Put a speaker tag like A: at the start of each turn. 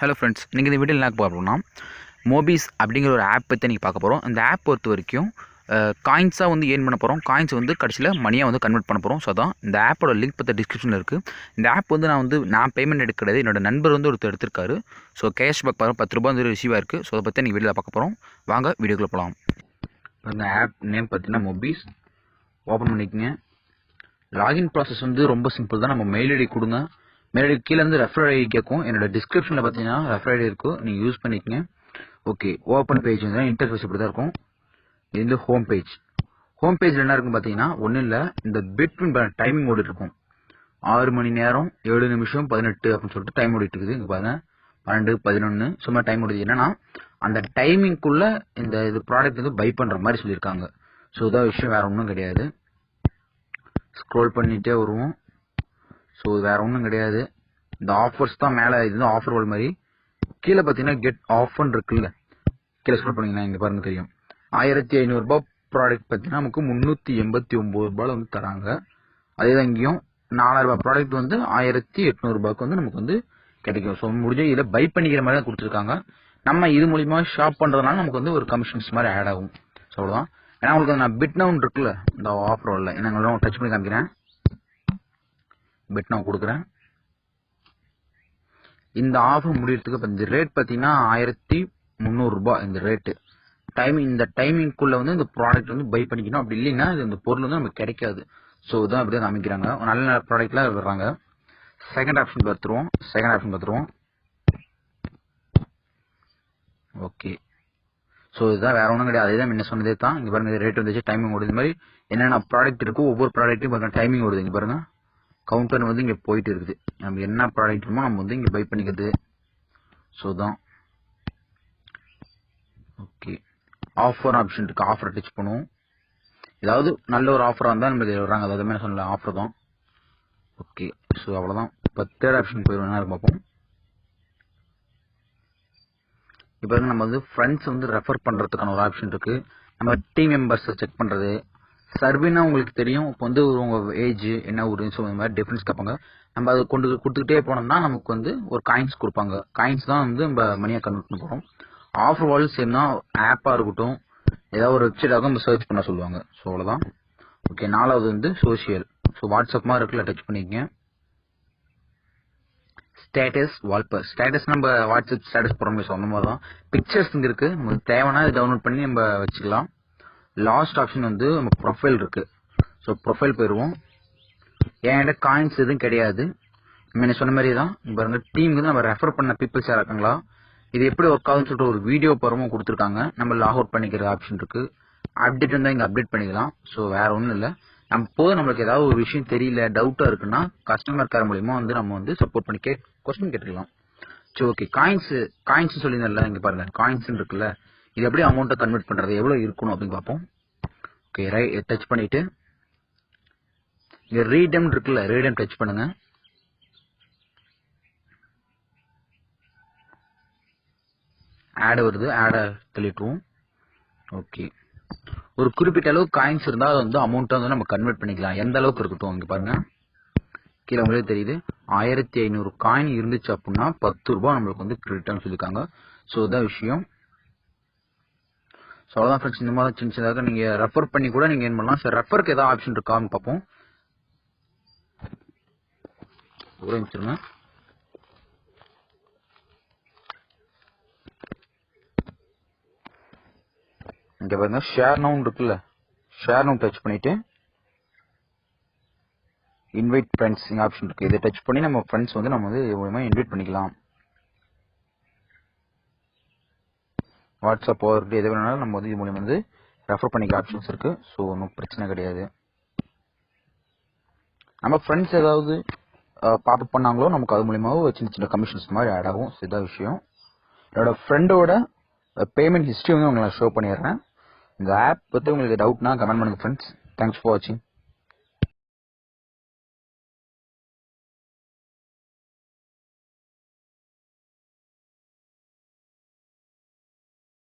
A: Hello friends, நீங்கள் இந்த வீடியோவில் என்ன பார்க்க போகிறோம்னா மோபிஸ் அப்படிங்கிற ஒரு ஆப் பற்றி நீங்கள் பார்க்க போகிறோம். இந்த ஆப் பொறுத்த வரைக்கும் காயின்ஸாக வந்து ஏர்ன் பண்ண போகிறோம். காயின்ஸ் வந்து கடைசியில் மணியாக வந்து கன்வெர்ட் பண்ண போகிறோம். ஸோ அதான் இந்த ஆப்போட லிங்க் பற்றி டிஸ்கிரிப்ஷனில் இருக்குது. இந்த ஆப் வந்து நான் பேமெண்ட் எடுக்கிறது என்னோட நண்பர் வந்து ஒருத்தர் எடுத்திருக்காரு. ஸோ கேஷ்பேக் பாருங்கள், 10 ரூபா வந்து ரிசீவ் ஆயிருக்கு. ஸோ அதை பற்றி நீங்கள் வீடியோவில் பார்க்க போகிறோம். வாங்க வீடியோக்குள்ளே போகலாம். இந்த ஆப் நேம் பார்த்தீங்கன்னா மொபிஸ். ஓப்பன் பண்ணிக்கங்க. லாகின் ப்ராசஸ் வந்து ரொம்ப சிம்பிள் தான். நம்ம மெயில் ஐடி கொடுங்க. மெயில் ஐடி கீழே இருந்து ரெஃபர் ஐடி கேட்கும். என்னோட டிஸ்கிரிப்ஷனில் பார்த்தீங்கன்னா ரெஃபர் ஐடி இருக்கும், நீங்கள் யூஸ் பண்ணிக்கங்க. ஓகே, ஓப்பன் பேஜ் வந்து இன்டர்ஃபேஸ் இப்படி தான் இருக்கும். இது வந்து ஹோம் பேஜ். ஹோம் பேஜில் என்ன இருக்கும் பார்த்தீங்கன்னா ஒன்றும் இல்லை, இந்த பிட்வீன் டைமிங் ஓடிட்டு இருக்கும். 6 மணி நேரம் 7 நிமிஷம் 18 அப்படின்னு சொல்லிட்டு டைம் ஓடிட்டு இருக்குது. இங்கே பாருங்க 12 11 சும்மா டைம் ஓடுது. என்னன்னா அந்த டைமிங்குள்ள இது ப்ராடக்ட் வந்து பை பண்ணுற மாதிரி சொல்லியிருக்காங்க. ஸோ இதான் விஷயம், வேற ஒன்றும் கிடையாது. ஸ்க்ரோல் பண்ணிட்டே வருவோம். ஸோ வேற ஒன்றும் கிடையாது. இந்த ஆஃபர்ஸ் தான் மேலே, இது ஆஃபர் வேர்ல்ட் மாதிரி. கீழே பார்த்தீங்கன்னா கெட் ஆஃபர்னு இருக்குல்ல, கீழே ஸ்க்ரோல் பண்ணீங்கன்னா இங்கே பாருங்க தெரியும். 1500 ரூபாய் ப்ராடக்ட் பார்த்தீங்கன்னா நமக்கு 389 ரூபாயில் வந்து தராங்க. அதே தான் இங்கேயும் 4000 ரூபாய் ப்ராடக்ட் வந்து 1800 ரூபாய்க்கு வந்து நமக்கு வந்து கிடைக்கும். ஸோ முடிஞ்ச இதில் பை பண்ணிக்கிற மாதிரி தான் கொடுத்துருக்காங்க. நம்ம இது மூலியமா ஷாப் பண்ணுறதுனால நமக்கு வந்து ஒரு கமிஷன்ஸ் மாதிரி ஆட் ஆகும். ஸோ அவ்வளோதான். ஏன்னா உங்களுக்கு நான் பிட் நவுன் இருக்குல்ல, இந்த ஆஃபர் வரல, நான் டச் பண்ணி காமிக்கிறேன். பிட் நவ் கொடுக்குறேன். இந்த ஆஃபர் முடியறதுக்கு இப்போ இந்த ரேட் பார்த்தீங்கன்னா 1300 ரூபாய் இந்த ரேட்டு. இந்த டைமிங்குள்ள வந்து இந்த ப்ராடக்ட் வந்து பை பண்ணிக்கணும். அப்படி இல்லைன்னா இந்த பொருள் வந்து நமக்கு கிடைக்காது. ஸோ இதான் இப்படி தான் அமைக்கிறாங்க. நல்ல நல்ல ப்ராடக்ட்லாம் விடுறாங்க. செகண்ட் ஆப்ஷன் பார்த்துருவோம். ஓகே, ஸோ இதுதான், வேற ஒன்றும் கிடையாது. அதே தான் முன்ன சொன்னதே தான். இங்கே பாருங்க ரேட் வந்துச்சு, டைமிங் ஓடுது. இந்த மாதிரி என்னென்ன ப்ராடக்ட் இருக்கோ ஒவ்வொரு ப்ராடக்ட்டையும் பாருங்க டைமிங் ஓடுது. இங்கே பாருங்க கவுண்டர் வந்து இங்கே போயிட்டு இருக்குது. நம்ம என்ன ப்ராடக்ட் இருக்கோ நம்ம வந்து இங்கே பை பண்ணிக்கிறது. ஸோ தான். ஓகே, ஆஃபர் ஆப்ஷன் இருக்கு. ஆஃபர் டச் பண்ணுவோம். ஏதாவது நல்ல ஒரு ஆஃபராக இருந்தால் நம்மளுக்கு வர்றாங்க. அதாவது மாதிரி சொல்லல, ஆஃபர் தான். ஓகே, ஸோ அவ்வளோதான். இப்போ தேர்ட் ஆப்ஷன் போயிடுவோம். என்ன பார்ப்போம். இப்போ நம்ம வந்து ஃப்ரெண்ட்ஸ் வந்து ரெஃபர் பண்ணுறதுக்கான ஒரு ஆப்ஷன் இருக்கு. நம்ம டீம் மெம்பர்ஸை செக் பண்ணுறது. சர்வேனா உங்களுக்கு தெரியும். இப்போ வந்து உங்கள் ஏஜ் என்ன ஊருன்னு ஸோ இந்த மாதிரி டிஃப்ரென்ஸ் கேட்பாங்க. நம்ம அதை கொடுத்துக்கிட்டே போனோம்னா நமக்கு வந்து ஒரு காயின்ஸ் கொடுப்பாங்க. காயின்ஸ் தான் வந்து நம்ம மணியாக கன்வெர்ட் பண்ண போகிறோம். ஆஃபர் வால் சேம்னா ஆப்பாக இருக்கட்டும், ஏதாவது ஒரு வெப்சைட்டாக நம்ம சர்ச் பண்ண சொல்லுவாங்க. ஸோ அவ்வளோதான். ஓகே, 4வது வந்து சோஷியல். ஸோ வாட்ஸ்அப் மாதிரி இருக்குல்ல, டச் பண்ணிக்கங்க. ஸ்டேட்டஸ் வால்பர். ஸ்டேட்டஸ் நம்ம வாட்ஸ்அப் ஸ்டேட்டஸ் போகிற மாதிரி சொன்ன மாதிரி தான். பிக்சர்ஸ் இங்கே இருக்குது. நமக்கு தேவைன்னா டவுன்லோட் பண்ணி நம்ம வச்சுக்கலாம். லாஸ்ட் ஆப்ஷன் வந்து நம்ம ப்ரொஃபைல் இருக்கு. ஸோ ப்ரொஃபைல் போயிடுவோம். என்கிட்ட காயின்ஸ் எதுவும் கிடையாது. நம்ம சொன்ன மாதிரி தான். பாருங்க டீம் வந்து நம்ம ரெஃபர் பண்ண பீப்புள்ஸ் யாராக இருக்காங்களா, இது எப்படி ஒர்க் ஆகுதுன்னு சொல்லிட்டு ஒரு வீடியோ பரமும் கொடுத்துருக்காங்க. நம்ம லாக் அவுட் பண்ணிக்கிற ஆப்ஷன் இருக்கு. அப்டேட் இருந்தால் இங்கே அப்டேட் பண்ணிக்கலாம். ஸோ வேற ஒன்றும் இல்லை. நம்மளுக்கு ஏதாவது ஒரு விஷயம் தெரியல, டவுட்டாக இருக்குன்னா கஸ்டமர் கேர் மூலியமா வந்து நம்ம வந்து சப்போர்ட் பண்ணி கொஸ்டின் கேட்டுக்கலாம். சரி, ஓகே. காயின்ஸ் சொல்லியிருந்தேன்ல, இங்கே பாருங்க காயின்ஸ் இருக்குல்ல, இது எப்படி அமௌண்ட்டை கன்வெர்ட் பண்றது, எவ்வளவு இருக்கணும் அப்படின்னு பார்ப்போம். ஓகே, டச் பண்ணிட்டு இங்க ரீடம் இருக்குல்ல, ரீடம் டச் பண்ணுங்க. ஆட் வருது, ஆட தள்ளிட்டுருவோம். ஓகே, ஒரு குறிப்பிட்ட அளவு காயின்ஸ் இருந்தால் அது வந்து அமௌண்ட்டை வந்து நம்ம கன்வெர்ட் பண்ணிக்கலாம். எந்த அளவுக்கு இருக்கட்டும். இங்க பாருங்க கீழே உங்களுக்கு தெரியுது. 1500 காயின் இருந்துச்சு அப்படின்னா 10 ரூபாய் நம்மளுக்கு வந்து கிரெடிட்னு சொல்லியிருக்காங்க. ஸோ இதான் விஷயம். ஸோ அவ்வளோதான் ஃப்ரெண்ட்ஸ். இந்த மாதிரி சின்ன சின்னதாக நீங்கள் ரெஃபர் பண்ணி கூட நீங்கள் ஏன் பண்ணலாம். சார் ரெஃபருக்கு ஏதாவது ஆப்ஷன் இருக்கான்னு பார்ப்போம். ஒரேமிச்சிருங்க. இங்கே பாருங்க ஷேர் நவுன் இருக்குல்ல, ஷேர் நவுன் டச் பண்ணிட்டு இன்வைட் ஃப்ரெண்ட்ஸ் ஆப்ஷன் இருக்கு. இதை டச் பண்ணி நம்ம ஃப்ரெண்ட்ஸ் வந்து நம்ம வந்து மூலமா இன்வைட் பண்ணிக்கலாம். வாட்ஸ்அப் எது வேணாலும் நம்ம வந்து இது மூலியம் வந்து ரெஃபர் பண்ணிக்க ஆப்ஷன்ஸ் இருக்கு. ஸோ ஒன்றும் பிரச்சனை கிடையாது. நம்ம ஃப்ரெண்ட்ஸ் ஏதாவது பாப்பப் பண்ணாங்களோ நமக்கு அது மூலியமாக சின்ன சின்ன கமிஷன்ஸ் மாதிரி ஆட் ஆகும். இதுதான் விஷயம். என்னோட ஃப்ரெண்டோட பேமெண்ட் ஹிஸ்ட்ரி வந்து உங்களுக்கு நான் ஷோ பண்ணிடுறேன். இந்த ஆப் பற்றி உங்களுக்கு டவுட்னா கமெண்ட் பண்ணுங்க ஃப்ரெண்ட்ஸ். தேங்க்ஸ் ஃபார் வாட்சிங்.